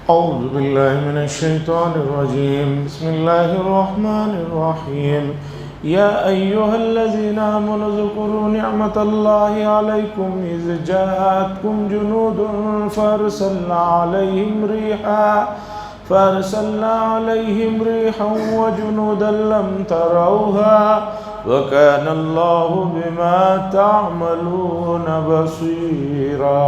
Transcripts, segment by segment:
أعوذ بالله من الشيطان الرجيم. بسم الله الرحمن الرحيم. يا أيها الذين آمنوا اذكروا نعمة الله عليكم إذ جاءتكم جنود فأرسلنا عليهم ريحا وجنودا لم تروها وكان الله بما تعملون بصيرا.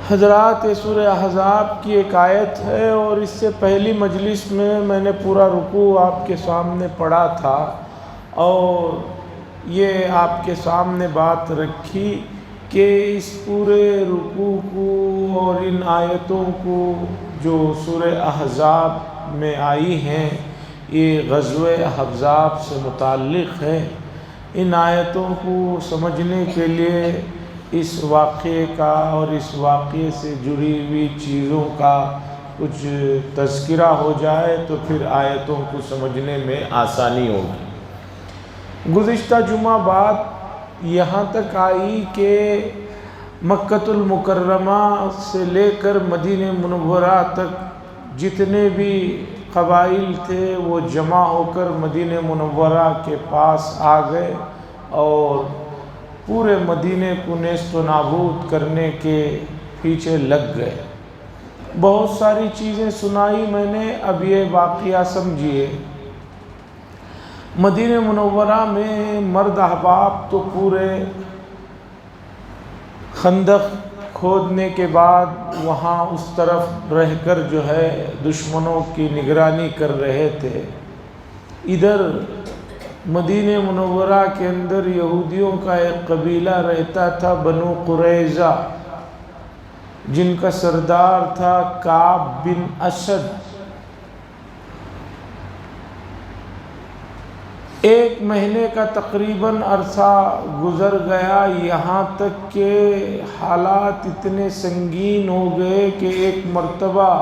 حضرات، سورہ احزاب کی ایک آیت ہے اور اس سے پہلی مجلس میں نے پورا رکوع آپ کے سامنے پڑھا تھا اور یہ آپ کے سامنے بات رکھی کہ اس پورے رکوع کو اور ان آیتوں کو جو سورہ احزاب میں آئی ہیں یہ غزوہ احزاب سے متعلق ہے. ان آیتوں کو سمجھنے کے لیے اس واقعے کا اور اس واقعے سے جڑی ہوئی چیزوں کا کچھ تذکرہ ہو جائے تو پھر آیتوں کو سمجھنے میں آسانی ہوگی. گزشتہ جمعہ بات یہاں تک آئی کہ مکۃ المکرمہ سے لے کر مدینہ منورہ تک جتنے بھی قبائل تھے وہ جمع ہو کر مدینہ منورہ کے پاس آ گئے اور پورے مدینے کو نیست و نابود کرنے کے پیچھے لگ گئے. بہت ساری چیزیں سنائی میں نے، اب یہ واقعہ سمجھیے. مدینہ منورہ میں مرد احباب تو پورے خندق کھودنے کے بعد وہاں اس طرف رہ کر جو ہے دشمنوں کی نگرانی کر رہے تھے. ادھر مدینہ منورہ کے اندر یہودیوں کا ایک قبیلہ رہتا تھا بنو قریظہ، جن کا سردار تھا کعب بن اسد. ایک مہینے کا تقریباً عرصہ گزر گیا، یہاں تک کہ حالات اتنے سنگین ہو گئے کہ ایک مرتبہ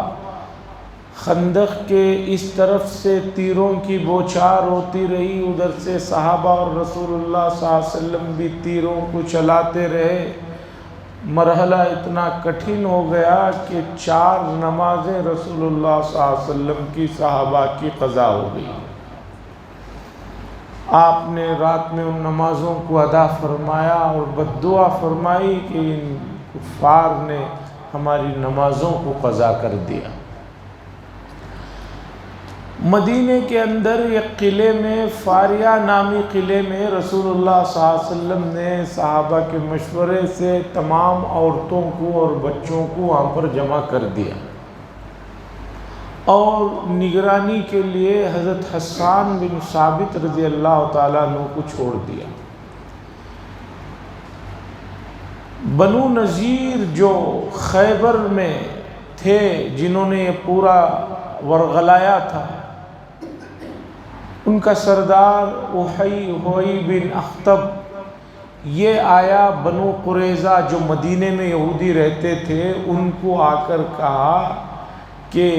خندق کے اس طرف سے تیروں کی بوچھار ہوتی رہی، ادھر سے صحابہ اور رسول اللہ صلی اللہ علیہ وسلم بھی تیروں کو چلاتے رہے. مرحلہ اتنا کٹھن ہو گیا کہ 4 نمازیں رسول اللہ صلی اللہ علیہ وسلم کی صحابہ کی قضا ہو گئی. آپ نے رات میں ان نمازوں کو ادا فرمایا اور بددعا فرمائی کہ ان کفار نے ہماری نمازوں کو قضا کر دیا. مدینے کے اندر ایک قلعے میں، فاریہ نامی قلعے میں، رسول اللہ صلی اللہ علیہ وسلم نے صحابہ کے مشورے سے تمام عورتوں کو اور بچوں کو وہاں پر جمع کر دیا اور نگرانی کے لیے حضرت حسان بن ثابت رضی اللہ تعالیٰ عنہ کو چھوڑ دیا. بنو نذیر جو خیبر میں تھے، جنہوں نے یہ پورا ورغلایا تھا، ان کا سردار احی بن اخطب یہ آیا. بنو قریظہ جو مدینے میں یہودی رہتے تھے ان کو آ کر کہا کہ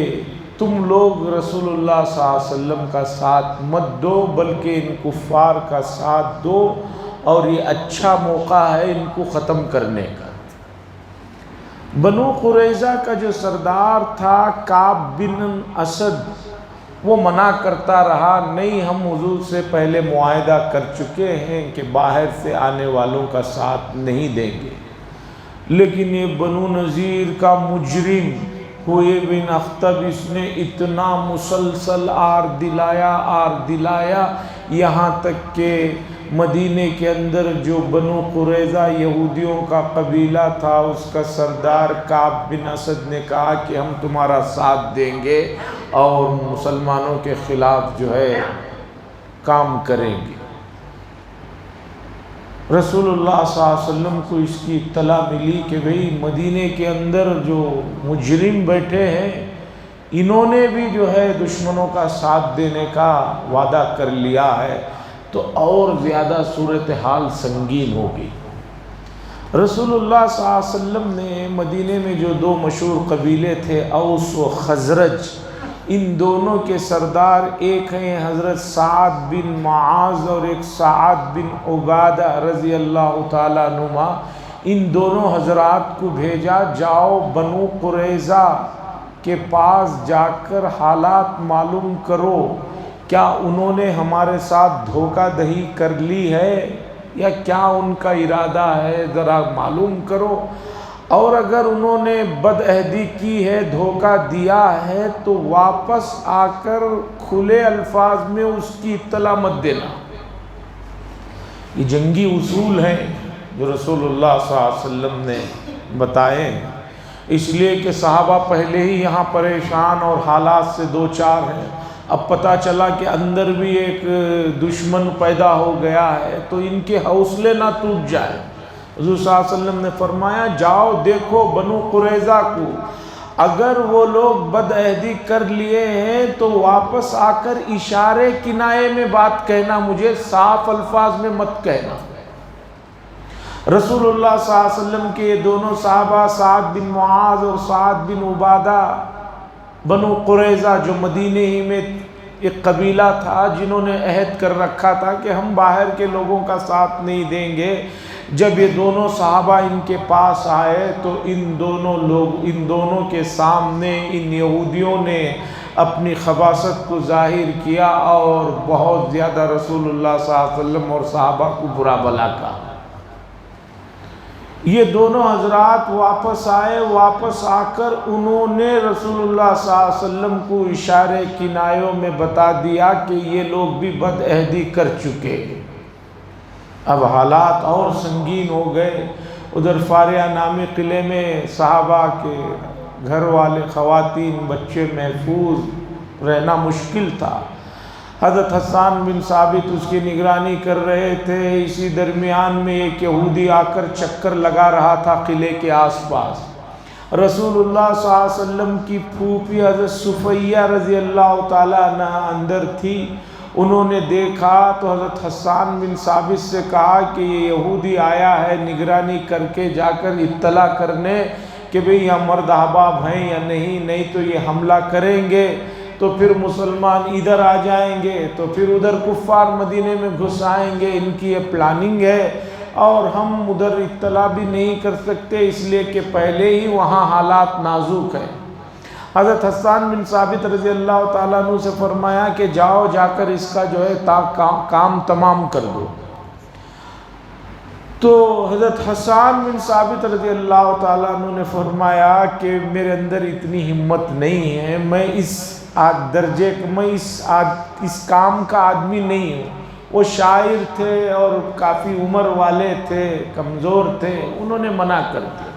تم لوگ رسول اللہ صلی اللہ علیہ وسلم کا ساتھ مت دو بلکہ ان کفار کا ساتھ دو اور یہ اچھا موقع ہے ان کو ختم کرنے کا. بنو قریظہ کا جو سردار تھا کعب بن اسد وہ منع کرتا رہا، نہیں ہم حضور سے پہلے معاہدہ کر چکے ہیں کہ باہر سے آنے والوں کا ساتھ نہیں دیں گے. لیکن یہ بنو نذیر کا مجرم ہوئے بن اخطب، اس نے اتنا مسلسل آر دلایا یہاں تک کہ مدینے کے اندر جو بنو قریظہ یہودیوں کا قبیلہ تھا اس کا سردار کعب بن اسد نے کہا کہ ہم تمہارا ساتھ دیں گے اور مسلمانوں کے خلاف جو ہے کام کریں گے. رسول اللہ صلی اللہ علیہ وسلم کو اس کی اطلاع ملی کہ بھئی مدینے کے اندر جو مجرم بیٹھے ہیں انہوں نے بھی جو ہے دشمنوں کا ساتھ دینے کا وعدہ کر لیا ہے، تو اور زیادہ صورتحال سنگین ہوگی. رسول اللہ صلی اللہ علیہ وسلم نے مدینے میں جو 2 مشہور قبیلے تھے اوس و خزرج، ان دونوں کے سردار ایک ہیں حضرت سعد بن معاذ اور ایک سعد بن عبادہ رضی اللہ تعالیٰ عنہما. ان دونوں حضرات کو بھیجا، جاؤ بنو قریظہ کے پاس جا کر حالات معلوم کرو، کیا انہوں نے ہمارے ساتھ دھوکہ دہی کر لی ہے یا کیا ان کا ارادہ ہے، ذرا معلوم کرو، اور اگر انہوں نے بد عہدی کی ہے، دھوکہ دیا ہے، تو واپس آ کر کھلے الفاظ میں اس کی اطلاع مت دینا۔ یہ جنگی اصول ہیں جو رسول اللہ صلی اللہ علیہ وسلم نے بتائے، اس لیے کہ صحابہ پہلے ہی یہاں پریشان اور حالات سے دو چار ہیں، اب پتہ چلا کہ اندر بھی ایک دشمن پیدا ہو گیا ہے، تو ان کے حوصلے نہ ٹوٹ جائے۔ حضور صلی اللہ علیہ وسلم نے فرمایا، جاؤ دیکھو بنو قریظہ کو، اگر وہ لوگ بد عہدی کر لیے ہیں تو واپس آ کر اشارے کنائے میں بات کہنا، مجھے صاف الفاظ میں مت کہنا۔ رسول اللہ صلی اللہ علیہ وسلم کے یہ دونوں صحابہ، سعد بن معاذ اور سعد بن عبادہ، بنو قریظہ جو مدینے ہی میں ایک قبیلہ تھا، جنہوں نے عہد کر رکھا تھا کہ ہم باہر کے لوگوں کا ساتھ نہیں دیں گے، جب یہ دونوں صحابہ ان کے پاس آئے تو ان دونوں کے سامنے ان یہودیوں نے اپنی خباثت کو ظاہر کیا اور بہت زیادہ رسول اللہ صلی اللہ علیہ وسلم اور صحابہ کو برا بھلا کہا۔ یہ دونوں حضرات واپس آئے، واپس آ کر انہوں نے رسول اللہ صلی اللہ علیہ وسلم کو اشارے کنایوں میں بتا دیا کہ یہ لوگ بھی بد عہدی کر چکے۔ اب حالات اور سنگین ہو گئے۔ ادھر فاریہ نامی قلعے میں صحابہ کے گھر والے، خواتین، بچے محفوظ رہنا مشکل تھا۔ حضرت حسان بن ثابت اس کی نگرانی کر رہے تھے، اسی درمیان میں ایک یہودی آ کر چکر لگا رہا تھا قلعے کے آس پاس۔ رسول اللہ صلی اللہ علیہ وسلم کی پھوپھی حضرت صفیہ رضی اللہ تعالیٰ عنہ اندر تھی، انہوں نے دیکھا تو حضرت حسان بن ثابت سے کہا کہ یہ یہودی آیا ہے نگرانی کر کے جا کر اطلاع کرنے کہ بھئی یہاں مرد احباب ہیں یا نہیں تو یہ حملہ کریں گے تو پھر مسلمان ادھر آ جائیں گے تو پھر ادھر کفار مدینے میں گھس آئیں گے، ان کی یہ پلاننگ ہے اور ہم ادھر اطلاع بھی نہیں کر سکتے، اس لیے کہ پہلے ہی وہاں حالات نازک ہیں۔ حضرت حسان بن ثابت رضی اللہ تعالیٰ عنہ سے فرمایا کہ جاؤ جا کر اس کا جو ہے کام تمام کر دو۔ تو حضرت حسان بن ثابت رضی اللہ تعالیٰ عنہ نے فرمایا کہ میرے اندر اتنی ہمت نہیں ہے، میں اس کام کا آدمی نہیں ہوں۔ وہ شاعر تھے اور کافی عمر والے تھے، کمزور تھے، انہوں نے منع کر دیا۔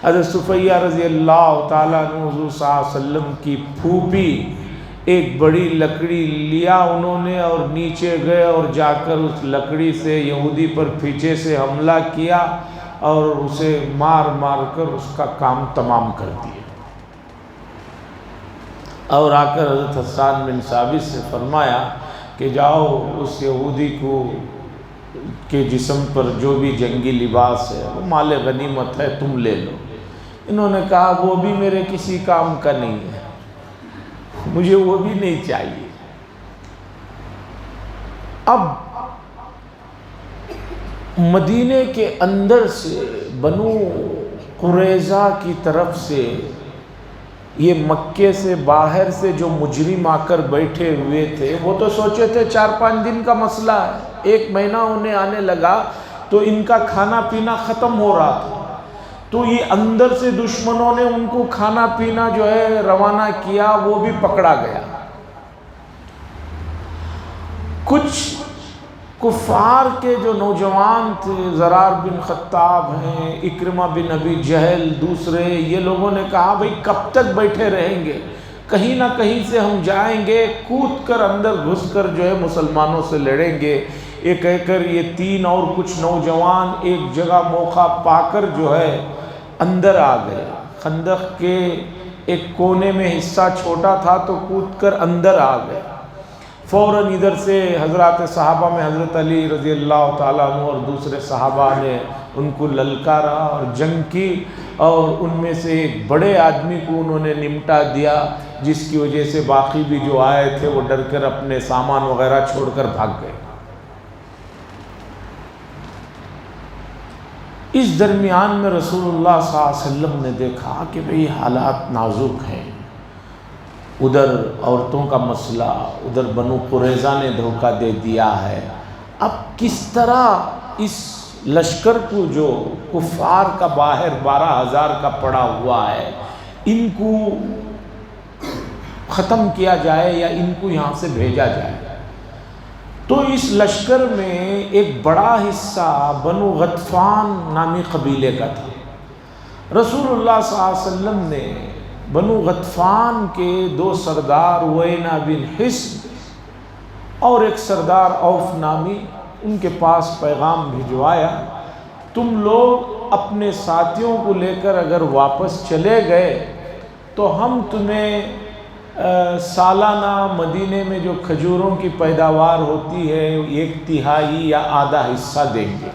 حضرت صفیہ رضی اللہ تعالیٰ عنہ حضور صلی اللہ علیہ وسلم کی پھوپھی ایک بڑی لکڑی لیا انہوں نے اور نیچے گئے اور جا کر اس لکڑی سے یہودی پر پیچھے سے حملہ کیا اور اسے مار کر اس کا کام تمام کر دیا، اور آ کر حضرت حسان بن ثابت سے فرمایا کہ جاؤ اس یہودی کو کے جسم پر جو بھی جنگی لباس ہے وہ مال غنیمت ہے، تم لے لو۔ انہوں نے کہا وہ بھی میرے کسی کام کا نہیں ہے، مجھے وہ بھی نہیں چاہیے۔ اب مدینے کے اندر سے بنو قریظہ کی طرف سے یہ مکے سے باہر سے جو مجرم آ کر بیٹھے ہوئے تھے، وہ تو سوچے تھے 4-5 دن کا مسئلہ ہے، 1 مہینہ انہیں آنے لگا تو ان کا کھانا پینا ختم ہو رہا تھا، تو یہ اندر سے دشمنوں نے ان کو کھانا پینا جو ہے روانہ کیا، وہ بھی پکڑا گیا۔ کچھ کفار کے جو نوجوان تھے، زرار بن خطاب ہیں، اکرمہ بن ابی جہل، دوسرے، یہ لوگوں نے کہا بھئی کب تک بیٹھے رہیں گے، کہیں نہ کہیں سے ہم جائیں گے، کود کر اندر گھس کر جو ہے مسلمانوں سے لڑیں گے۔ یہ کہہ کر یہ 3 اور کچھ نوجوان ایک جگہ موقع پا کر جو ہے اندر آ گئے۔ خندق کے ایک کونے میں حصہ چھوٹا تھا تو کود کر اندر آ گئے۔ فوراً ادھر سے حضرات صحابہ میں حضرت علی رضی اللہ تعالیٰ عنہ اور دوسرے صحابہ نے ان کو للکارا اور جنگ کی، اور ان میں سے ایک بڑے آدمی کو انہوں نے نمٹا دیا، جس کی وجہ سے باقی بھی جو آئے تھے وہ ڈر کر اپنے سامان وغیرہ چھوڑ کر بھاگ گئے۔ اس درمیان میں رسول اللہ صلی اللہ علیہ وسلم نے دیکھا کہ بھئی حالات نازک ہیں، ادھر عورتوں کا مسئلہ، ادھر بنو قریظہ نے دھوکہ دے دیا ہے، اب کس طرح اس لشکر کو جو کفار کا باہر 12,000 کا پڑا ہوا ہے ان کو ختم کیا جائے یا ان کو یہاں سے بھیجا جائے۔ تو اس لشکر میں ایک بڑا حصہ بنو غطفان نامی قبیلے کا تھا۔ رسول اللہ صلی اللہ علیہ وسلم نے بنو غطفان کے 2 سردار وینا بن حصن اور ایک سردار عوف نامی ان کے پاس پیغام بھجوایا، تم لوگ اپنے ساتھیوں کو لے کر اگر واپس چلے گئے تو ہم تمہیں سالانہ مدینے میں جو کھجوروں کی پیداوار ہوتی ہے 1/3 یا آدھا حصہ دیں گے۔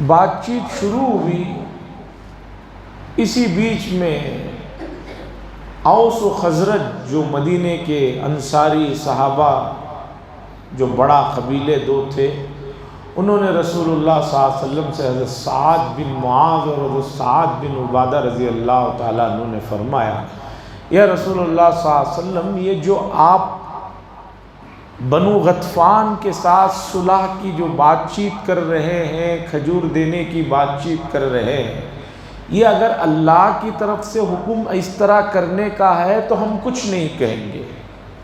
بات چیت شروع ہوئی، اسی بیچ میں اوس و خزرج جو مدینے کے انصاری صحابہ جو بڑا قبیلے 2 تھے، انہوں نے رسول اللہ صلی اللہ علیہ وسلم سے حضرت سعد بن معاذ اور حضرت سعد بن عبادہ رضی اللہ تعالیٰ عنہ نے فرمایا، یا رسول اللہ صلی اللہ علیہ وسلم یہ جو آپ بنو غطفان کے ساتھ صلح کی جو بات چیت کر رہے ہیں، کھجور دینے کی بات چیت کر رہے ہیں، یہ اگر اللہ کی طرف سے حکم اس طرح کرنے کا ہے تو ہم کچھ نہیں کہیں گے،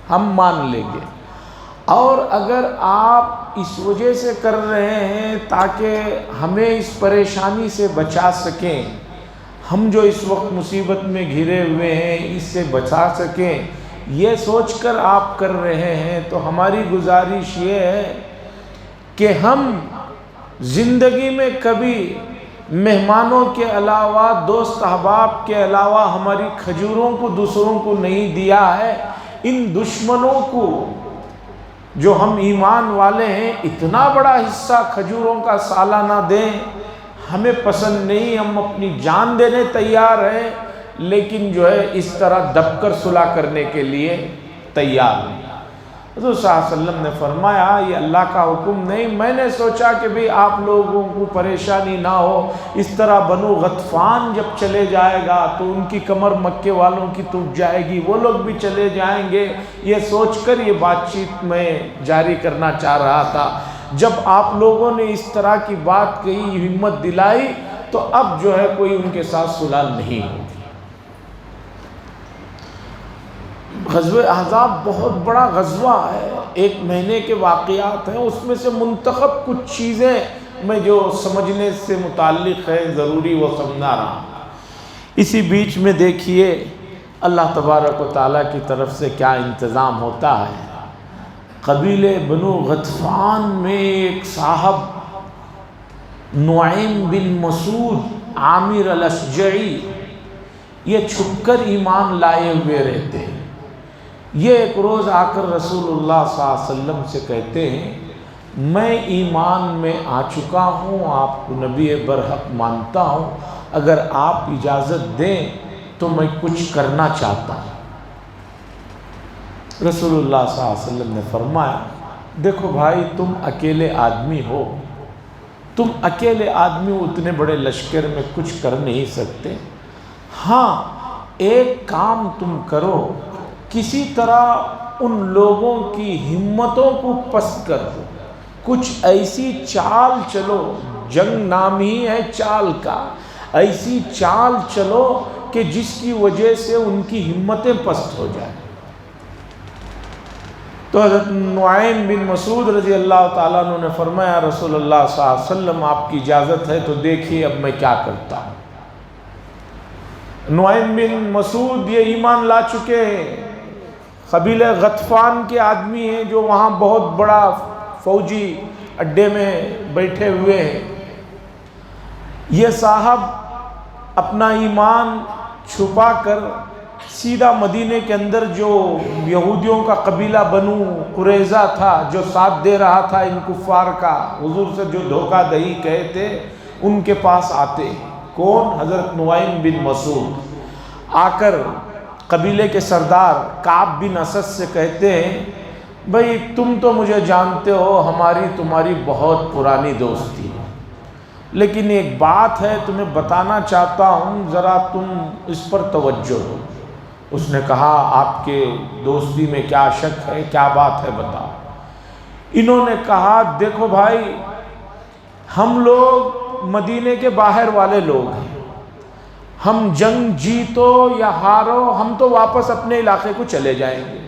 ہم مان لیں گے، اور اگر آپ اس وجہ سے کر رہے ہیں تاکہ ہمیں اس پریشانی سے بچا سکیں، ہم جو اس وقت مصیبت میں گھرے ہوئے ہیں اس سے بچا سکیں، یہ سوچ کر آپ کر رہے ہیں، تو ہماری گزارش یہ ہے کہ ہم زندگی میں کبھی مہمانوں کے علاوہ، دوست احباب کے علاوہ ہماری کھجوروں کو دوسروں کو نہیں دیا ہے۔ ان دشمنوں کو جو ہم ایمان والے ہیں اتنا بڑا حصہ کھجوروں کا سالانہ دیں، ہمیں پسند نہیں، ہم اپنی جان دینے تیار ہیں، لیکن جو ہے اس طرح دب کر صلح کرنے کے لیے تیار نہیں۔ حضور صلی اللہ علیہ وسلم نے فرمایا یہ اللہ کا حکم نہیں، میں نے سوچا کہ بھی آپ لوگوں کو پریشانی نہ ہو، اس طرح بنو غطفان جب چلے جائے گا تو ان کی کمر مکے والوں کی ٹوٹ جائے گی، وہ لوگ بھی چلے جائیں گے، یہ سوچ کر یہ بات چیت میں جاری کرنا چاہ رہا تھا۔ جب آپ لوگوں نے اس طرح کی بات کہی، ہمت دلائی، تو اب جو ہے کوئی ان کے ساتھ صلح نہیں ہوگی۔ غزوہ احزاب بہت بڑا غزوہ ہے، 1 مہینے کے واقعات ہیں، اس میں سے منتخب کچھ چیزیں میں جو سمجھنے سے متعلق ہے ضروری وہ سمجھا رہا ہوں۔ اسی بیچ میں دیکھیے اللہ تبارک و تعالیٰ کی طرف سے کیا انتظام ہوتا ہے۔ قبیلے بنو غطفان میں ایک صاحب نعیم بن مسعود عامر الاشجعی، یہ چھپ کر ایمان لائے ہوئے رہتے ہیں۔ یہ ایک روز آ کر رسول اللہ صلی اللہ علیہ وسلم سے کہتے ہیں میں ایمان میں آ چکا ہوں، آپ کو نبی برحق مانتا ہوں، اگر آپ اجازت دیں تو میں کچھ کرنا چاہتا ہوں۔ رسول اللہ صلی اللہ علیہ وسلم نے فرمایا دیکھو بھائی، تم اکیلے آدمی ہو، تم اکیلے آدمی ہو، اتنے بڑے لشکر میں کچھ کر نہیں سکتے، ہاں ایک کام تم کرو، کسی طرح ان لوگوں کی ہمتوں کو پست کر دو، کچھ ایسی چال چلو، جنگ نام ہی ہے چال کا، ایسی چال چلو کہ جس کی وجہ سے ان کی ہمتیں پست ہو جائیں۔ تو حضرت نعیم بن مسعود رضی اللہ تعالیٰ عنہ نے فرمایا رسول اللہ صلی اللہ علیہ وسلم آپ کی اجازت ہے تو دیکھیے اب میں کیا کرتا ہوں۔ نعیم بن مسعود یہ ایمان لا چکے ہیں، قبیلہ غطفان کے آدمی ہیں جو وہاں بہت بڑا فوجی اڈے میں بیٹھے ہوئے ہیں۔ یہ صاحب اپنا ایمان چھپا کر سیدھا مدینے کے اندر جو یہودیوں کا قبیلہ بنو قریظہ تھا، جو ساتھ دے رہا تھا ان کفار کا، حضور سے جو دھوکہ دہی کہے تھے، ان کے پاس آتے ہیں۔ کون؟ حضرت نعیم بن مسعود آ کر قبیلے کے سردار کعب بن اسد سے کہتے ہیں بھئی تم تو مجھے جانتے ہو، ہماری تمہاری بہت پرانی دوستی ہے، لیکن ایک بات ہے تمہیں بتانا چاہتا ہوں، ذرا تم اس پر توجہ دو۔ اس نے کہا آپ کے دوستی میں کیا شک ہے، کیا بات ہے بتاؤ۔ انہوں نے کہا دیکھو بھائی، ہم لوگ مدینے کے باہر والے لوگ ہیں، ہم جنگ جیتو یا ہارو ہم تو واپس اپنے علاقے کو چلے جائیں گے۔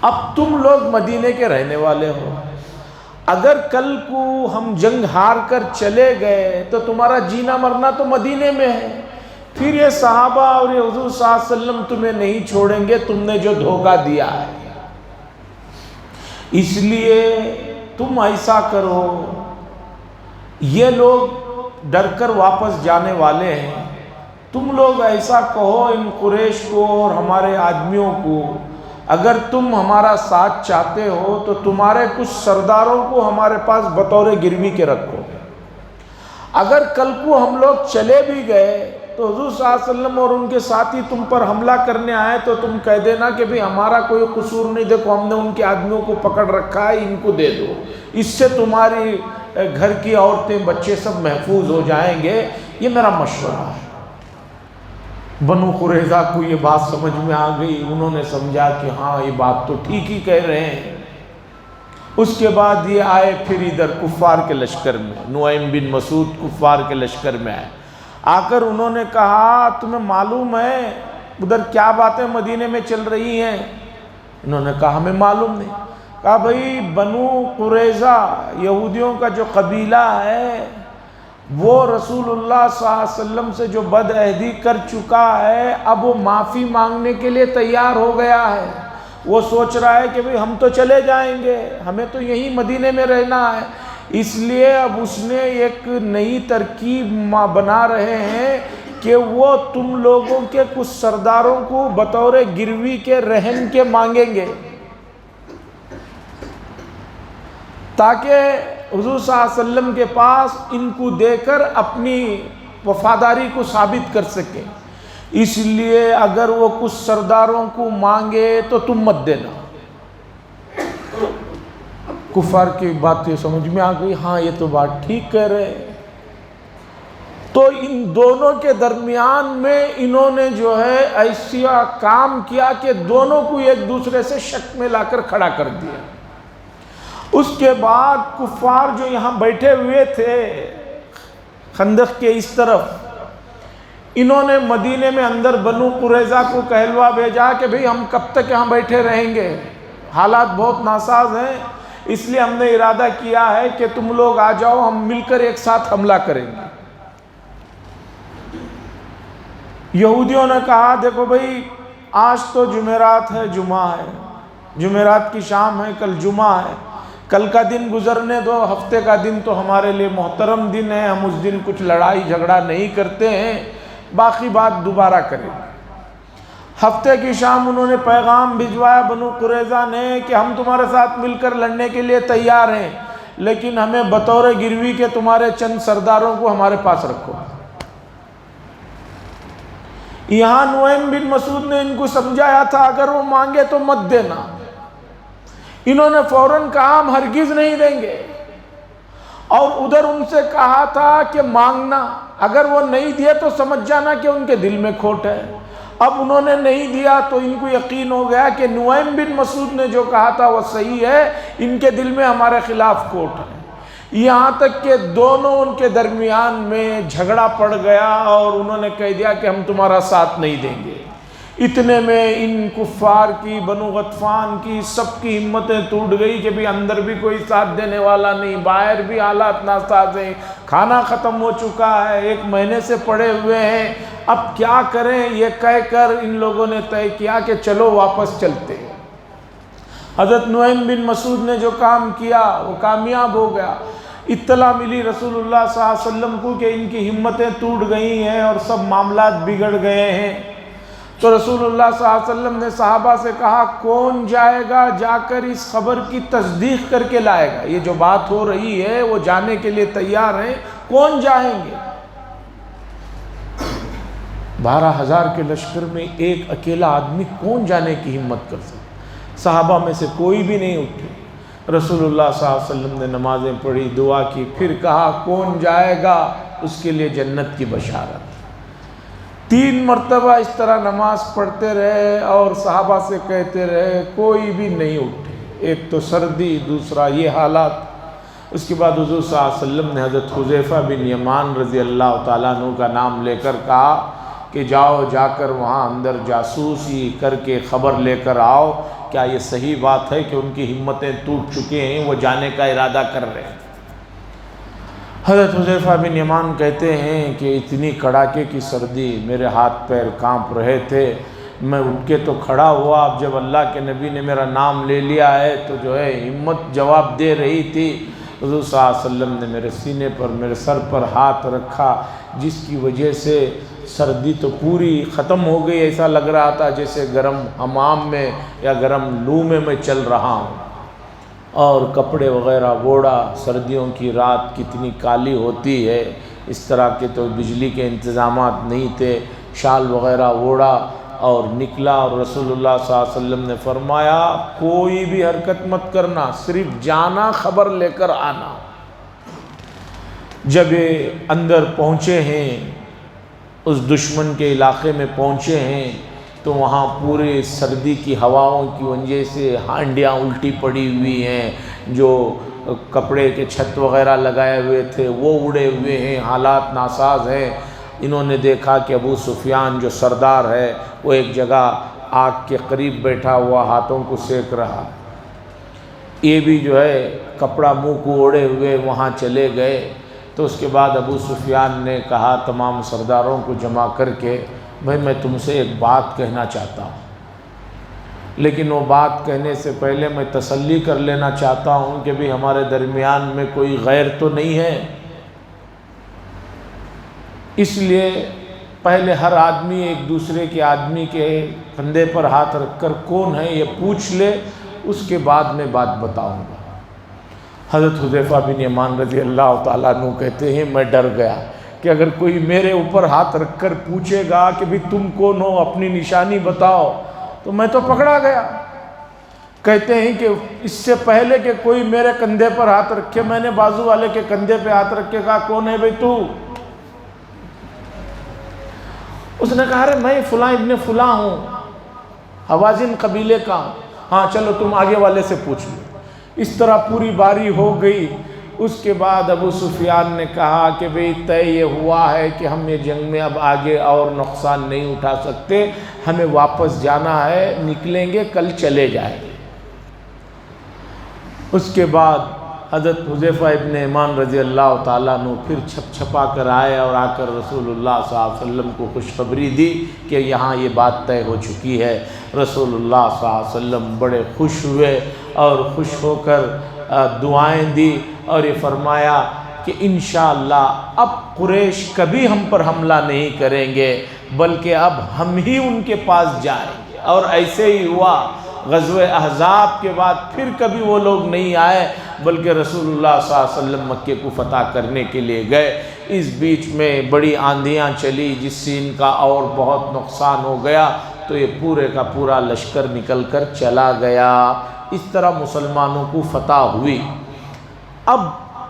اب تم لوگ مدینے کے رہنے والے ہو، اگر کل کو ہم جنگ ہار کر چلے گئے تو تمہارا جینا مرنا تو مدینے میں ہے، پھر یہ صحابہ اور یہ حضور صلی اللہ علیہ وسلم تمہیں نہیں چھوڑیں گے، تم نے جو دھوکہ دیا ہے۔ اس لیے تم ایسا کرو، یہ لوگ ڈر کر واپس جانے والے ہیں، تم لوگ ایسا کہو ان قریش کو اور ہمارے آدمیوں کو، اگر تم ہمارا ساتھ چاہتے ہو تو تمہارے کچھ سرداروں کو ہمارے پاس بطور گروی کے رکھو، اگر کل کو ہم لوگ چلے بھی گئے تو حضور صلی اللہ علیہ وسلم اور ان کے ساتھی تم پر حملہ کرنے آئے تو تم کہہ دینا کہ بھی ہمارا کوئی قصور نہیں، دیکھو ہم نے ان کے آدمیوں کو پکڑ رکھا ہے، ان کو دے دو، اس سے تمہاری گھر کی عورتیں بچے سب محفوظ ہو جائیں گے۔ یہ میرا مشورہ ہے۔ بنو قریظہ کو یہ بات سمجھ میں آ گئی، انہوں نے سمجھا کہ ہاں یہ بات تو ٹھیک ہی کہہ رہے ہیں۔ اس کے بعد یہ آئے پھر ادھر کفار کے لشکر میں، نعیم بن مسعود کفار کے لشکر میں آئے، آ کر انہوں نے کہا تمہیں معلوم ہے ادھر کیا باتیں مدینے میں چل رہی ہیں؟ انہوں نے کہا ہمیں معلوم نہیں۔ کہا بھئی بنو قریظہ یہودیوں کا جو قبیلہ ہے وہ رسول اللہ صلی اللہ علیہ وسلم سے جو بد عہدی کر چکا ہے، اب وہ معافی مانگنے کے لیے تیار ہو گیا ہے، وہ سوچ رہا ہے کہ بھئی ہم تو چلے جائیں گے، ہمیں تو یہیں مدینے میں رہنا ہے، اس لیے اب اس نے ایک نئی ترکیب بنا رہے ہیں کہ وہ تم لوگوں کے کچھ سرداروں کو بطور گروی کے رہن کے مانگیں گے، تاکہ حضور صلی اللہ علیہ وسلم کے پاس ان کو دے کر اپنی وفاداری کو ثابت کر سکیں، اس لیے اگر وہ کچھ سرداروں کو مانگے تو تم مت دینا۔ کفار کی باتیں سمجھ میں آ گئی، ہاں یہ تو بات ٹھیک کہہ رہے ہیں۔ تو ان دونوں کے درمیان میں انہوں نے جو ہے ایسا کام کیا کہ دونوں کو ایک دوسرے سے شک میں لا کر کھڑا کر دیا۔ اس کے بعد کفار جو یہاں بیٹھے ہوئے تھے خندق کے اس طرف، انہوں نے مدینے میں اندر بنو قریظہ کو کہلوا بھیجا کہ بھئی ہم کب تک یہاں بیٹھے رہیں گے، حالات بہت ناساز ہیں، اس لیے ہم نے ارادہ کیا ہے کہ تم لوگ آ جاؤ، ہم مل کر ایک ساتھ حملہ کریں گے۔ یہودیوں نے کہا دیکھو بھئی آج تو جمعرات ہے، جمعہ ہے، جمعرات کی شام ہے، کل جمعہ ہے، کل کا دن گزرنے دو، ہفتے کا دن تو ہمارے لیے محترم دن ہے، ہم اس دن کچھ لڑائی جھگڑا نہیں کرتے ہیں، باقی بات دوبارہ کریں۔ ہفتے کی شام انہوں نے پیغام بھجوایا بنو قریظہ نے کہ ہم تمہارے ساتھ مل کر لڑنے کے لیے تیار ہیں، لیکن ہمیں بطور گروی کے تمہارے چند سرداروں کو ہمارے پاس رکھو۔ یہاں نعیم بن مسعود نے ان کو سمجھایا تھا اگر وہ مانگے تو مت دینا، انہوں نے فوراً کہا ہم ہرگز نہیں دیں گے، اور ادھر ان سے کہا تھا کہ مانگنا، اگر وہ نہیں دیے تو سمجھ جانا کہ ان کے دل میں کھوٹ ہے۔ اب انہوں نے نہیں دیا تو ان کو یقین ہو گیا کہ نعیم بن مسعود نے جو کہا تھا وہ صحیح ہے، ان کے دل میں ہمارے خلاف کھوٹ ہے، یہاں تک کہ دونوں ان کے درمیان میں جھگڑا پڑ گیا اور انہوں نے کہہ دیا کہ ہم تمہارا ساتھ نہیں دیں گے۔ اتنے میں ان کفار کی، بنو غطفان کی، سب کی ہمتیں ٹوٹ گئی کہ بھی اندر بھی کوئی ساتھ دینے والا نہیں، باہر بھی حالات ناساز ہیں، کھانا ختم ہو چکا ہے، 1 مہینے سے پڑے ہوئے ہیں، اب کیا کریں؟ یہ کہہ کر ان لوگوں نے طے کیا کہ چلو واپس چلتے ہیں۔ حضرت نعیم بن مسعود نے جو کام کیا وہ کامیاب ہو گیا۔ اطلاع ملی رسول اللہ صلی اللہ علیہ وسلم کو کہ ان کی ہمتیں ٹوٹ گئی ہیں اور سب معاملات بگڑ گئے ہیں، تو رسول اللہ صلی اللہ علیہ وسلم نے صحابہ سے کہا کون جائے گا جا کر اس خبر کی تصدیق کر کے لائے گا، یہ جو بات ہو رہی ہے وہ جانے کے لیے تیار ہیں، کون جائیں گے؟ 12,000 کے لشکر میں ایک اکیلا آدمی کون جانے کی ہمت کر سکتا؟ صحابہ میں سے کوئی بھی نہیں اٹھے۔ رسول اللہ صلی اللہ علیہ وسلم نے نمازیں پڑھی، دعا کی، پھر کہا کون جائے گا اس کے لیے جنت کی بشارت۔ 3 مرتبہ اس طرح نماز پڑھتے رہے اور صحابہ سے کہتے رہے، کوئی بھی نہیں اٹھے۔ ایک تو سردی، دوسرا یہ حالات۔ اس کے بعد حضور صلی اللہ علیہ وسلم نے حضرت حذیفہ بن یمان رضی اللہ تعالیٰ عنہ کا نام لے کر کہا کہ جاؤ، جا کر وہاں اندر جاسوسی کر کے خبر لے کر آؤ، کیا یہ صحیح بات ہے کہ ان کی ہمتیں ٹوٹ چکے ہیں، وہ جانے کا ارادہ کر رہے ہیں۔ حضرت حذیفہ بن یمان کہتے ہیں کہ اتنی کڑاکے کی سردی، میرے ہاتھ پیر کانپ رہے تھے، میں اٹھ کے تو کھڑا ہوا، اب جب اللہ کے نبی نے میرا نام لے لیا ہے تو جو ہے ہمت جواب دے رہی تھی۔ حضور صلی اللہ علیہ وسلم نے میرے سینے پر، میرے سر پر ہاتھ رکھا، جس کی وجہ سے سردی تو پوری ختم ہو گئی، ایسا لگ رہا تھا جیسے گرم حمام میں یا گرم لو میں چل رہا ہوں، اور کپڑے وغیرہ اوڑھا۔ سردیوں کی رات کتنی کالی ہوتی ہے، اس طرح کے تو بجلی کے انتظامات نہیں تھے، شال وغیرہ اوڑھا اور نکلا، اور رسول اللہ صلی اللہ علیہ وسلم نے فرمایا کوئی بھی حرکت مت کرنا، صرف جانا، خبر لے کر آنا۔ جب یہ اندر پہنچے ہیں، اس دشمن کے علاقے میں پہنچے ہیں، تو وہاں پورے سردی کی ہواؤں کی وجہ سے ہانڈیاں الٹی پڑی ہوئی ہیں، جو کپڑے کے چھت وغیرہ لگائے ہوئے تھے وہ اڑے ہوئے ہیں، حالات ناساز ہیں۔ انہوں نے دیکھا کہ ابو سفیان جو سردار ہے وہ ایک جگہ آگ کے قریب بیٹھا ہوا ہاتھوں کو سیک رہا، یہ بھی جو ہے کپڑا منہ کو اوڑھے ہوئے وہاں چلے گئے۔ تو اس کے بعد ابو سفیان نے کہا تمام سرداروں کو جمع کر کے، بھائی میں تم سے ایک بات کہنا چاہتا ہوں، لیکن وہ بات کہنے سے پہلے میں تسلی کر لینا چاہتا ہوں کہ بھی ہمارے درمیان میں کوئی غیر تو نہیں ہے، اس لیے پہلے ہر آدمی ایک دوسرے کے آدمی کے کندھے پر ہاتھ رکھ کر کون ہے یہ پوچھ لے، اس کے بعد میں بات بتاؤں گا۔ حضرت حذیفہ بن یمان رضی اللہ تعالیٰ عنہ کہتے ہیں میں ڈر گیا کہ اگر کوئی میرے اوپر ہاتھ رکھ کر پوچھے گا کہ بھی تم کون ہو، اپنی نشانی بتاؤ، تو میں تو پکڑا گیا۔ کہتے ہیں کہ اس سے پہلے کہ کوئی میرے کندھے پر ہاتھ رکھے، میں نے بازو والے کے کندھے پہ ہاتھ رکھ کے کہا کون ہے بھئی تو؟ اس نے کہا ارے میں فلاں ابن فلاں ہوں، حوازن قبیلے کا ہوں۔ ہاں چلو تم آگے والے سے پوچھ لو۔ اس طرح پوری باری ہو گئی۔ اس کے بعد ابو سفیان نے کہا کہ بھئی طے یہ ہوا ہے کہ ہم یہ جنگ میں اب آگے اور نقصان نہیں اٹھا سکتے، ہمیں واپس جانا ہے، نکلیں گے کل چلے جائیں گے۔ اس کے بعد حضرت حذیفہ ابن یمان رضی اللہ تعالیٰ عنہ پھر چھپ چھپا کر آئے اور آ کر رسول اللہ صلی اللہ علیہ وسلم کو خوشخبری دی کہ یہاں یہ بات طے ہو چکی ہے۔ رسول اللہ صلی اللہ علیہ وسلم بڑے خوش ہوئے اور خوش ہو کر دعائیں دی اور یہ فرمایا کہ انشاءاللہ اب قریش کبھی ہم پر حملہ نہیں کریں گے، بلکہ اب ہم ہی ان کے پاس جائیں گے۔ اور ایسے ہی ہوا۔ غزوہ احزاب کے بعد پھر کبھی وہ لوگ نہیں آئے، بلکہ رسول اللہ صلی اللہ علیہ وسلم مکے کو فتح کرنے کے لیے گئے۔ اس بیچ میں بڑی آندھیاں چلی جس سے ان کا اور بہت نقصان ہو گیا، تو یہ پورے کا پورا لشکر نکل کر چلا گیا۔ اس طرح مسلمانوں کو فتح ہوئی۔ اب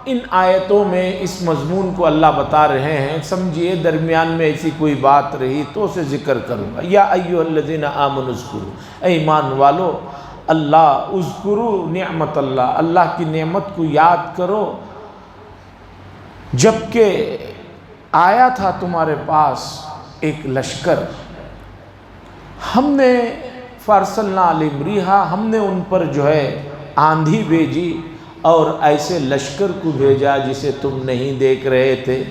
ان آیتوں میں اس مضمون کو اللہ بتا رہے ہیں، سمجھیے درمیان میں ایسی کوئی بات رہی تو اسے ذکر کروں گا۔ یا ایھا الذین آمنوا اذکروا، اے ایمان والو اللہ اذکروا نعمت اللہ، اللہ کی نعمت کو یاد کرو جبکہ آیا تھا تمہارے پاس ایک لشکر، ہم نے فارسلنا علیہم ریحا، ہم نے ان پر جو ہے آندھی بھیجی اور ایسے لشکر کو بھیجا جسے تم نہیں دیکھ رہے تھے،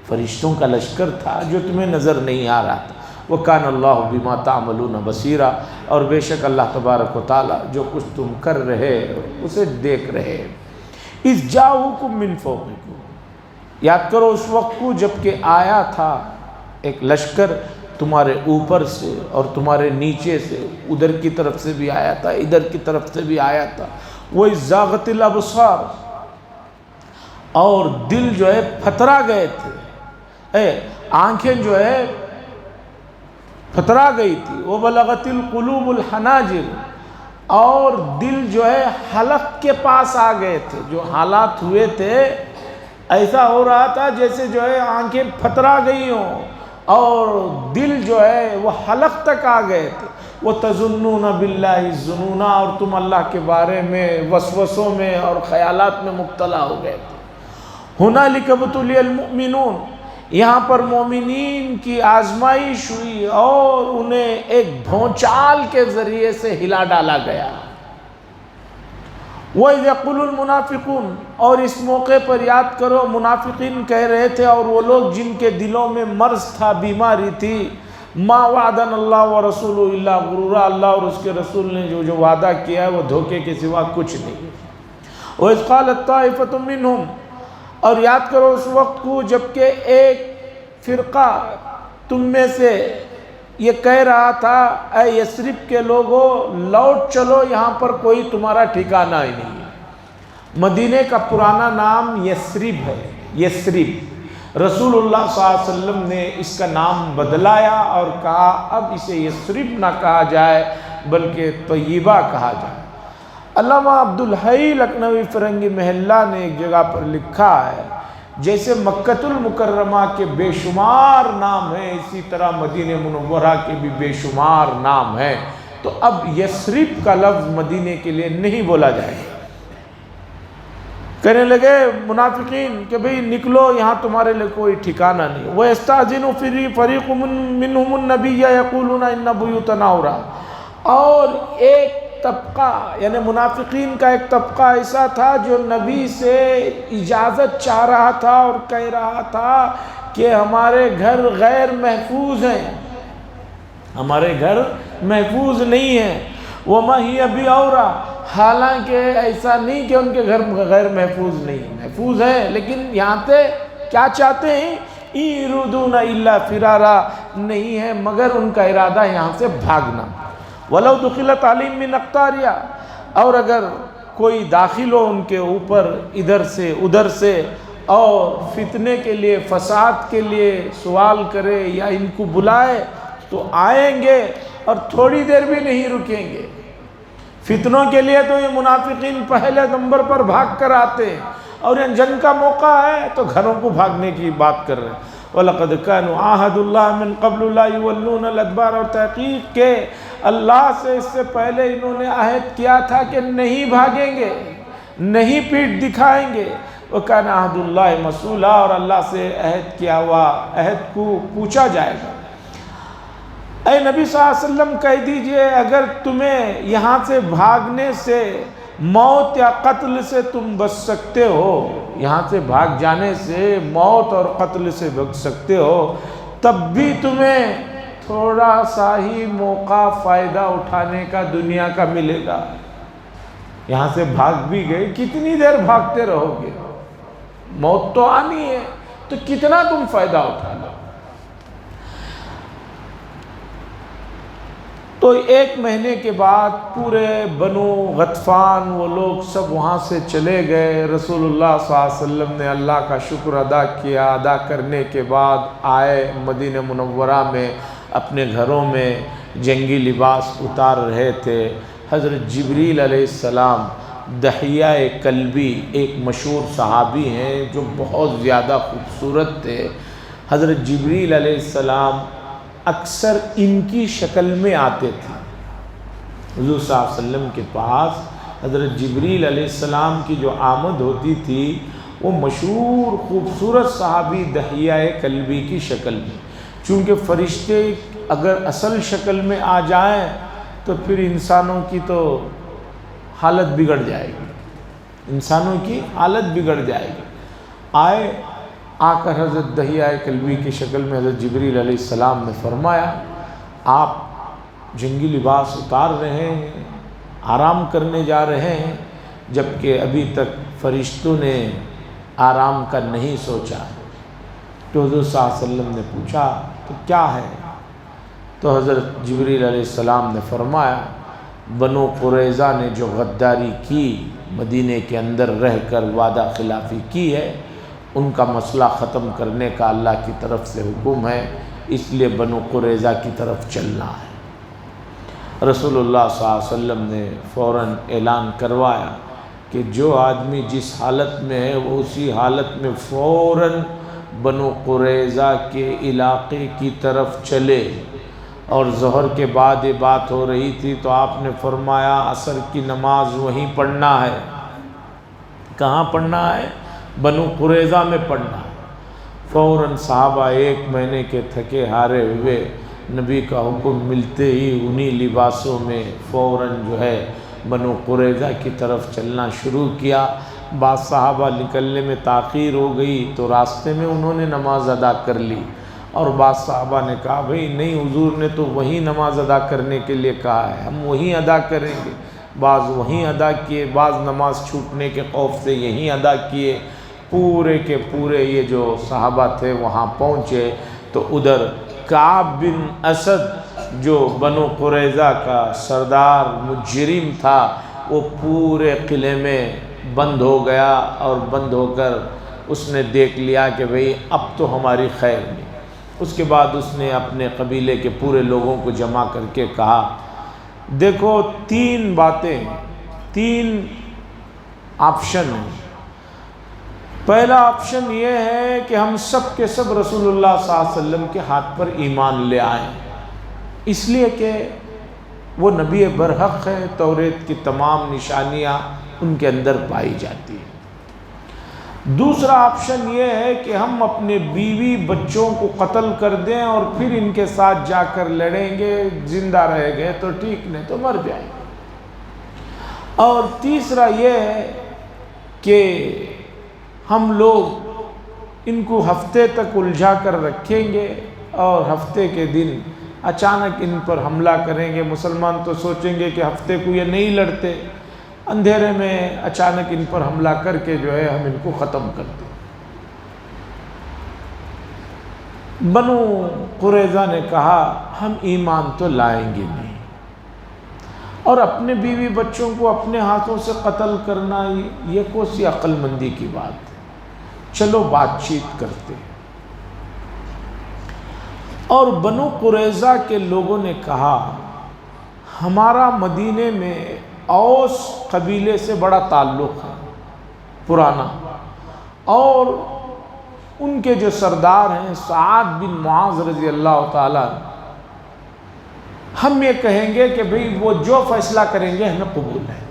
فرشتوں کا لشکر تھا جو تمہیں نظر نہیں آ رہا تھا۔ وَكَانَ اللَّهُ بِمَا تَعْمَلُونَ بَصِيرًا، اور بے شک اللہ تبارک و تعالیٰ جو کچھ تم کر رہے اسے دیکھ رہے۔ اِذْ جَاءُوكُم مِّن فَوْقِكُم، یاد کرو اس وقت کو جب کہ آیا تھا ایک لشکر تمہارے اوپر سے اور تمہارے نیچے سے، ادھر کی طرف سے بھی آیا تھا، ادھر کی طرف سے بھی آیا تھا۔ وَإِذْ زَاغَتِ الْأَبْصَارُ، اور دل جو ہے پھترا گئے تھے، آنکھیں جو ہے پھترا گئی تھی۔ وَبَلَغَتِ الْقُلُوبُ الْحَنَاجِرَ، اور دل جو ہے حلق کے پاس آ گئے تھے. جو حالات ہوئے تھے ایسا ہو رہا تھا جیسے جو ہے آنکھیں پھترا گئی ہوں اور دل جو ہے وہ حلق تک آ گئے تھے. وَتَظُنُّونَ بِاللَّهِ الظُّنُونَ، اور تم اللہ کے بارے میں وسوسوں میں اور خیالات میں مبتلا ہو گئے تھے. هُنَالِكَ ابْتُلِيَ الْمُؤْمِنُونَ، یہاں پر مومنین کی آزمائش ہوئی اور انہیں ایک بھونچال کے ذریعے سے ہلا ڈالا گیا. وَإِذْ يَقُولُ الْمُنَافِقُونَ، اور اس موقع پر یاد کرو منافقین کہہ رہے تھے، اور وہ لوگ جن کے دلوں میں مرض تھا، بیماری تھی، مَا وَعَدَنَا اللَّهُ وَرَسُولُهُ إِلَّا غُرُورًا، اللہ اور اس کے رسول نے جو وعدہ کیا ہے وہ دھوکے کے سوا کچھ نہیں. وَإِذْ قَالَتْ طَائِفَةٌ مِّنْهُمْ، اور یاد کرو اس وقت کو جبکہ ایک فرقہ تم میں سے یہ کہہ رہا تھا، اے یثرب کے لوگوں لوٹ چلو، یہاں پر کوئی تمہارا ٹھکانہ ہی نہیں ہے. مدینے کا پرانا نام یثرب ہے. یثرب رسول اللہ صلی اللہ علیہ وسلم نے اس کا نام بدلایا اور کہا اب اسے یثرب نہ کہا جائے بلکہ طیبہ کہا جائے. علامہ عبدالحی لکھنوی فرنگی محلہ نے ایک جگہ پر لکھا ہے، جیسے مکۃ المکرمہ کے بے شمار نام ہیں اسی طرح مدینہ منورہ کے بھی بے شمار نام ہیں، تو اب یثرب کا لفظ مدینے کے لیے نہیں بولا جائے گا. کہنے لگے منافقین کہ بھئی نکلو، یہاں تمہارے لئے کوئی ٹھکانہ نہیں. وَيَسْتَأْذِنُ فَرِيقٌ مِّنْهُمُ النَّبِيَّ يَقُولُونَ إِنَّ بُيُوتَنَا عَوْرَةٌ، اور ایک طبقہ یعنی منافقین کا ایک طبقہ ایسا تھا جو نبی سے اجازت چاہ رہا تھا اور کہہ رہا تھا کہ ہمارے گھر غیر محفوظ ہیں، ہمارے گھر محفوظ نہیں ہیں. وَمَا هِيَ بِعَوْرَةٍ، حالانکہ ایسا نہیں کہ ان کے گھر غیر محفوظ نہیں، محفوظ ہیں، لیکن یہاں سے کیا چاہتے ہیں؟ يُرِيدُونَ إِلَّا فِرَارًا، نہیں ہے مگر ان کا ارادہ یہاں سے بھاگنا. وَلَوْ دُخِلَتْ عَلَيْهِم مِّنْ أَقْطَارِهَا، اور اگر کوئی داخل ہو ان کے اوپر ادھر سے ادھر سے اور فتنے کے لیے فساد کے لیے سوال کرے یا ان کو بلائے تو آئیں گے اور تھوڑی دیر بھی نہیں رکیں گے. فتنوں کے لیے تو یہ منافقین پہلے نمبر پر بھاگ کر آتے ہیں، اور یہ جنگ کا موقع ہے تو گھروں کو بھاگنے کی بات کر رہے ہیں. وَلَقَدْ كَانُوا عَاهَدُوا اللَّهَ مِنْ قَبْلُ لَا يُوَلُّونَ الْأَدْبَارَ، اور تحقیق کہ اللہ سے اس سے پہلے انہوں نے عہد کیا تھا کہ نہیں بھاگیں گے، نہیں پیٹھ دکھائیں گے. وَكَانَ عَهْدُ اللَّهِ مَسْئُولًا، اور اللہ سے عہد کیا ہوا عہد کو پوچھا جائے گا. اے نبی صلی اللہ علیہ وسلم کہہ دیجئے اگر تمہیں یہاں سے بھاگنے سے، موت یا قتل سے تم بچ سکتے ہو، یہاں سے بھاگ جانے سے موت اور قتل سے بچ سکتے ہو، تب بھی تمہیں تھوڑا سا ہی موقع فائدہ اٹھانے کا دنیا کا ملے گا. یہاں سے بھاگ بھی گئے، کتنی دیر بھاگتے رہو گے؟ موت تو آنی ہے، تو کتنا تم فائدہ اٹھا لو. تو ایک مہینے کے بعد پورے بنو غطفان وہ لوگ سب وہاں سے چلے گئے. رسول اللہ صلی اللہ علیہ وسلم نے اللہ کا شکر ادا کیا. ادا کرنے کے بعد آئے مدینہ منورہ میں، اپنے گھروں میں جنگی لباس اتار رہے تھے. حضرت جبریل علیہ السلام، دحیہ کلبی ایک مشہور صحابی ہیں جو بہت زیادہ خوبصورت تھے. حضرت جبریل علیہ السلام اکثر ان کی شکل میں آتے تھے. حضور صلی اللہ علیہ وسلم کے پاس حضرت جبریل علیہ السلام کی جو آمد ہوتی تھی وہ مشہور خوبصورت صحابی دحیہ کلبی کی شکل میں. چونکہ فرشتے اگر اصل شکل میں آ جائیں تو پھر انسانوں کی تو حالت بگڑ جائے گی، انسانوں کی حالت بگڑ جائے گی. آئے، آ کر حضرت دحیہ کلبی کی شکل میں حضرت جبریل علیہ السلام نے فرمایا آپ جنگی لباس اتار رہے ہیں، آرام کرنے جا رہے ہیں، جبکہ ابھی تک فرشتوں نے آرام کا نہیں سوچا. تو حضرت صلی اللہ علیہ وسلم نے پوچھا تو کیا ہے؟ تو حضرت جبریل علیہ السلام نے فرمایا بنو قریظہ نے جو غداری کی، مدینے کے اندر رہ کر وعدہ خلافی کی ہے، ان کا مسئلہ ختم کرنے کا اللہ کی طرف سے حکم ہے، اس لیے بنو قریظہ کی طرف چلنا ہے. رسول اللہ صلی اللہ علیہ وسلم نے فوراً اعلان کروایا کہ جو آدمی جس حالت میں ہے وہ اسی حالت میں فوراً بنو قریظہ کے علاقے کی طرف چلے۔ اور ظہر کے بعد یہ بات ہو رہی تھی تو آپ نے فرمایا عصر کی نماز وہیں پڑھنا ہے۔ کہاں پڑھنا ہے؟ بنو قریظہ میں پڑھنا ہے۔ فوراً صحابہ 1 مہینے کے تھکے ہارے ہوئے نبی کا حکم ملتے ہی انہی لباسوں میں فوراً جو ہے بنو قریظہ کی طرف چلنا شروع کیا۔ بعض صحابہ نکلنے میں تاخیر ہو گئی تو راستے میں انہوں نے نماز ادا کر لی، اور بعض صحابہ نے کہا بھئی نہیں، حضور نے تو وہیں نماز ادا کرنے کے لیے کہا ہے، ہم وہیں ادا کریں گے۔ بعض وہیں ادا کیے، بعض نماز چھوٹنے کے خوف سے یہیں ادا کیے۔ پورے کے پورے یہ جو صحابہ تھے وہاں پہنچے تو ادھر کعب بن اسد جو بنو قریظہ کا سردار مجرم تھا وہ پورے قلعے میں بند ہو گیا، اور بند ہو کر اس نے دیکھ لیا کہ بھئی اب تو ہماری خیر نہیں۔ اس کے بعد اس نے اپنے قبیلے کے پورے لوگوں کو جمع کر کے کہا دیکھو 3 باتیں، 3 آپشن ہیں۔ پہلا آپشن یہ ہے کہ ہم سب کے سب رسول اللہ صلی اللہ علیہ وسلم کے ہاتھ پر ایمان لے آئیں، اس لیے کہ وہ نبی برحق ہے، توریت کی تمام نشانیاں ان کے اندر پائی جاتی ہیں۔ دوسرا آپشن یہ ہے کہ ہم اپنے بیوی بچوں کو قتل کر دیں اور پھر ان کے ساتھ جا کر لڑیں گے، زندہ رہ گئے تو ٹھیک، نہیں تو مر جائیں گے۔ اور تیسرا یہ ہے کہ ہم لوگ ان کو ہفتے تک الجھا کر رکھیں گے اور ہفتے کے دن اچانک ان پر حملہ کریں گے۔ مسلمان تو سوچیں گے کہ ہفتے کو یہ نہیں لڑتے، اندھیرے میں اچانک ان پر حملہ کر کے جو ہے ہم ان کو ختم کر دیں۔ بنو قریظہ نے کہا ہم ایمان تو لائیں گے نہیں، اور اپنے بیوی بچوں کو اپنے ہاتھوں سے قتل کرنا یہ کون سی عقل مندی کی بات ہے، چلو بات چیت کرتے۔ اور بنو قریظہ کے لوگوں نے کہا ہمارا مدینے میں اوس قبیلے سے بڑا تعلق ہے پرانا، اور ان کے جو سردار ہیں سعد بن معاذ رضی اللہ تعالیٰ، ہم یہ کہیں گے کہ بھئی وہ جو فیصلہ کریں گے ہمیں قبول ہے۔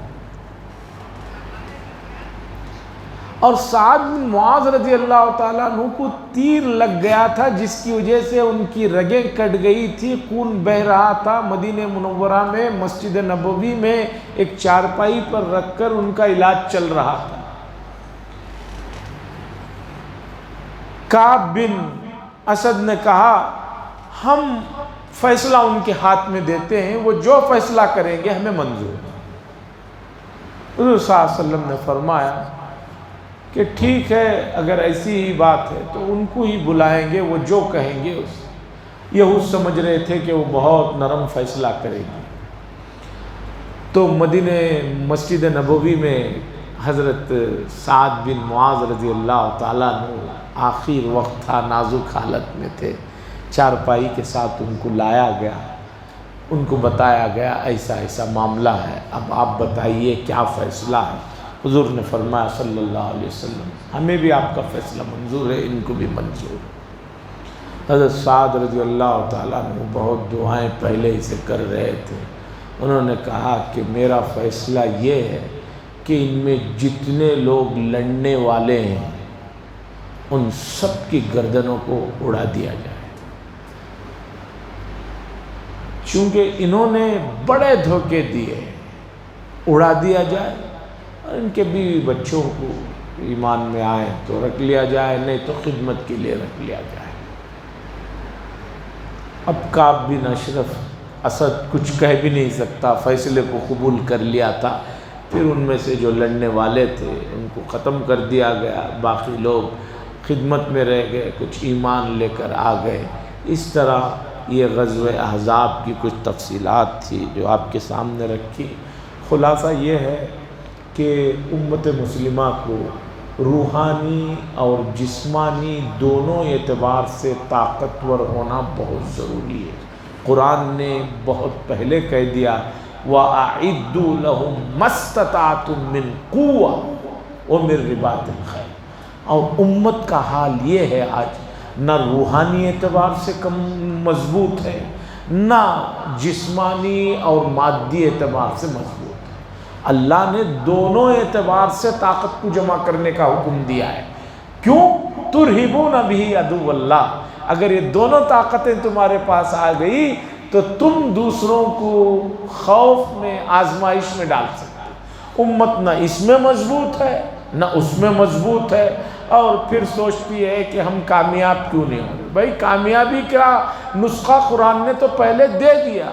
اور سعد بن معاذ رضی اللہ تعالیٰ عنہ کو تیر لگ گیا تھا، جس کی وجہ سے ان کی رگیں کٹ گئی تھی، خون بہ رہا تھا۔ مدینہ منورہ میں مسجد نبوی میں ایک چارپائی پر رکھ کر ان کا علاج چل رہا تھا۔ کعب بن اسد نے کہا ہم فیصلہ ان کے ہاتھ میں دیتے ہیں، وہ جو فیصلہ کریں گے ہمیں منظور ہے۔ حضور صلی اللہ علیہ وسلم نے فرمایا کہ ٹھیک ہے، اگر ایسی ہی بات ہے تو ان کو ہی بلائیں گے، وہ جو کہیں گے اس۔ یہود سمجھ رہے تھے کہ وہ بہت نرم فیصلہ کرے گی، تو مدینہ مسجد نبوی میں حضرت سعد بن معاذ رضی اللہ تعالیٰ عنہ آخر وقت تھا، نازک حالت میں تھے، چارپائی کے ساتھ ان کو لایا گیا، ان کو بتایا گیا ایسا ایسا معاملہ ہے، اب آپ بتائیے کیا فیصلہ ہے۔ حضور نے فرمایا صلی اللہ علیہ وسلم ہمیں بھی آپ کا فیصلہ منظور ہے، ان کو بھی منظور ہے۔ حضرت سعد رضی اللہ تعالیٰ عنہ بہت دعائیں پہلے ہی سے کر رہے تھے، انہوں نے کہا کہ میرا فیصلہ یہ ہے کہ ان میں جتنے لوگ لڑنے والے ہیں ان سب کی گردنوں کو اڑا دیا جائے، چونکہ انہوں نے بڑے دھوکے دیے، اڑا دیا جائے، اور ان کے بیوی بچوں کو ایمان میں آئے تو رکھ لیا جائے، نہیں تو خدمت کے لیے رکھ لیا جائے۔ اب کعب بن اسد کچھ کہہ بھی نہیں سکتا، فیصلے کو قبول کر لیا تھا۔ پھر ان میں سے جو لڑنے والے تھے ان کو ختم کر دیا گیا، باقی لوگ خدمت میں رہ گئے، کچھ ایمان لے کر آ گئے۔ اس طرح یہ غزوہ احزاب کی کچھ تفصیلات تھی جو آپ کے سامنے رکھی۔ خلاصہ یہ ہے کہ امت مسلمہ کو روحانی اور جسمانی دونوں اعتبار سے طاقتور ہونا بہت ضروری ہے۔ قرآن نے بہت پہلے کہہ دیا وَأَعِدُّوا لَهُم مَّا اسْتَطَعْتُم مِّن قُوَّةٍ وَمِن رِّبَاطِ الْخَيْلِ۔ اور امت کا حال یہ ہے آج، نہ روحانی اعتبار سے کم مضبوط ہے، نہ جسمانی اور مادی اعتبار سے مضبوط ہے۔ اللہ نے دونوں اعتبار سے طاقت کو جمع کرنے کا حکم دیا ہے۔ کیوں؟ ترہبون بہ عدو اللہ۔ اگر یہ دونوں طاقتیں تمہارے پاس آ گئی تو تم دوسروں کو خوف میں، آزمائش میں ڈال سکتے۔ امت نہ اس میں مضبوط ہے نہ اس میں مضبوط ہے، اور پھر سوچتی ہے کہ ہم کامیاب کیوں نہیں ہوں گے۔ بھائی کامیابی کا نسخہ قرآن نے تو پہلے دے دیا،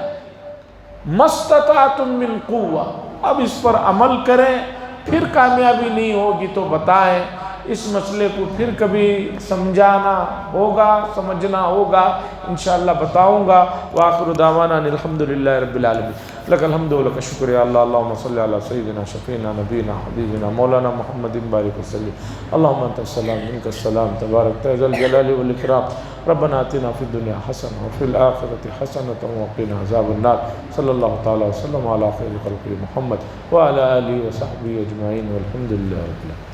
مَسْتَطَعْتُم مِّن قُوَّةٍ۔ اب اس پر عمل کریں، پھر کامیابی نہیں ہوگی تو بتائیں۔ اس مسئلے کو پھر کبھی سمجھانا ہوگا، سمجھنا ہوگا، انشاءاللہ بتاؤں گا۔ وآخر دعوانا ان الحمدللہ رب العالمین۔ لک الحمد و لک الشکر یا اللہ۔ اللہم صلی علی سیدنا شفیعنا نبینا حبیبنا مولانا محمد بارک وسلم۔ اللہم انت السلام منک السلام تبارک ذا الجلال والاکرام۔ ربنا آتنا فی الدنیا حسنہ وفی الآخرۃ حسنۃ وقنا عذاب النار۔ صلی اللہ تعالی وسلم علی خیر خلقہ محمد وعلی آلہ وصحبہ اجمعین والحمدللہ رب العالمین۔